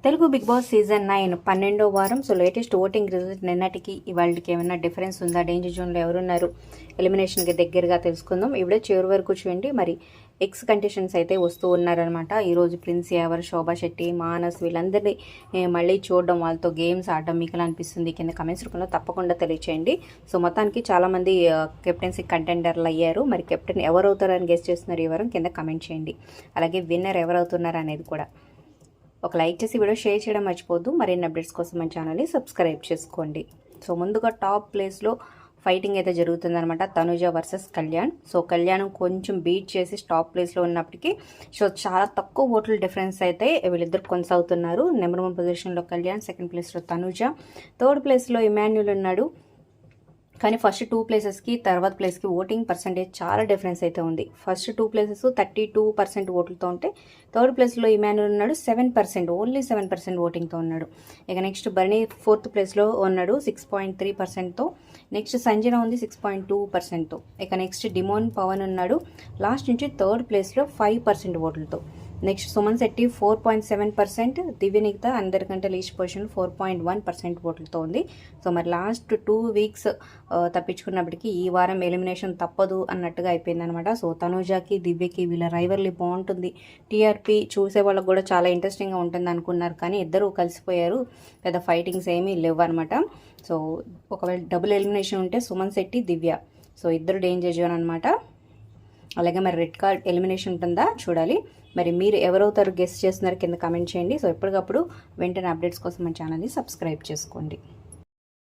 Telugu big boss season 9 12వ వారం. So latest voting result నిన్నటికి ఇవాళకి ఏమైనా డిఫరెన్స్ ఉందా, డేంజర్ జోన్లో ఎవరున్నారు, ఎలిమినేషన్కి దగ్గరగా తెలుసుకుందాం. ఇవిడే చివరి వరకు చూడండి. మరి ఎక్స్ కంటెస్టెంట్స్ అయితే వస్తూ ఉన్నారనమాట. ఈరోజు ప్రిన్స్ యావర్, శోభా శెట్టి, మానస్ వీళ్ళందరినీ మళ్ళీ చూడడం, వాళ్ళతో గేమ్స్ ఆడడం మీకు ఎలా అనిపిస్తుంది కింద కమెంట్స్ రూపంలో తప్పకుండా తెలియచేయండి. సో మొత్తానికి చాలామంది కెప్టెన్సీ కంటెండర్లు అయ్యారు. మరి కెప్టెన్ ఎవరు అవుతారని గెస్ట్ చేస్తున్నారు ఈ వారం కింద కమెంట్ చేయండి. అలాగే విన్నర్ ఎవరు అవుతున్నారు అనేది కూడా ఒక లైక్ చేసి వీడియో షేర్ చేయడం మర్చిపోద్దు. మరిన్ని అప్డేట్స్ కోసం మన ఛానల్ని సబ్స్క్రైబ్ చేసుకోండి. సో ముందుగా టాప్ ప్లేస్లో ఫైటింగ్ అయితే జరుగుతుందనమాట, తనుజ వర్సెస్ కళ్యాణ్. సో కళ్యాణ్ కొంచెం బీట్ చేసి టాప్ ప్లేస్లో ఉన్నప్పటికీ సో చాలా తక్కువ ఓట్ల డిఫరెన్స్ అయితే వీళ్ళిద్దరు కొనసాగుతున్నారు. నెంబర్ 1 పొజిషన్లో కళ్యాణ్, సెకండ్ ప్లేస్లో తనుజ, థర్డ్ ప్లేస్లో ఇమాన్యుల్ ఉన్నాడు. కానీ ఫస్ట్ 2 ప్లేసెస్కి తర్వాత ప్లేస్కి ఓటింగ్ పర్సంటేజ్ చాలా డిఫరెన్స్ అయితే ఉంది. ఫస్ట్ 2 ప్లేసెస్ 32% ఓట్లతో ఉంటే థర్డ్ ప్లేస్లో ఇమాన్యుల్ ఉన్నాడు 7%, ఓన్లీ 7% ఓటింగ్తో ఉన్నాడు. ఇక నెక్స్ట్ బర్నీ 4th ప్లేస్లో ఉన్నాడు 6.3%తో. నెక్స్ట్ సంజన ఉంది 6.2%తో. ఇక నెక్స్ట్ డిమోన్ పవన్ ఉన్నాడు లాస్ట్ నుంచి థర్డ్ ప్లేస్లో 5% ఓట్లతో. నెక్స్ట్ సుమన్ శెట్టి 4.7%, దివ్యనిగిత అందరికంటే లీస్ట్ పొజిషన్ 4.1% ఓట్లతో ఉంది. సో మరి లాస్ట్ 2 వీక్స్ తప్పించుకున్నప్పటికీ ఈ వారం ఎలిమినేషన్ తప్పదు అన్నట్టుగా అయిపోయిందనమాట. సో తనుజాకి, దివ్యకి వీళ్ళ రైవర్లీ బాగుంటుంది, టీఆర్పీ చూసే వాళ్ళకి కూడా చాలా ఇంట్రెస్టింగ్గా ఉంటుంది అనుకున్నారు. కానీ ఇద్దరు కలిసిపోయారు, పెద్ద ఫైటింగ్స్ ఏమీ లేవు అనమాట. సో ఒకవేళ డబుల్ ఎలిమినేషన్ ఉంటే సుమన్ శెట్టి, దివ్య, సో ఇద్దరు డేంజర్ జోన్ అనమాట. అలాగే మరి రెడ్ కార్డ్ ఎలిమినేషన్ ఉంటుందా చూడాలి. మరి మీరు ఎవరవుతారు గెస్ట్ చేస్తున్నారు కింద కమెంట్ చేయండి. సో ఎప్పటికప్పుడు వెంటనే అప్డేట్స్ కోసం మన ఛానల్ని సబ్స్క్రైబ్ చేసుకోండి.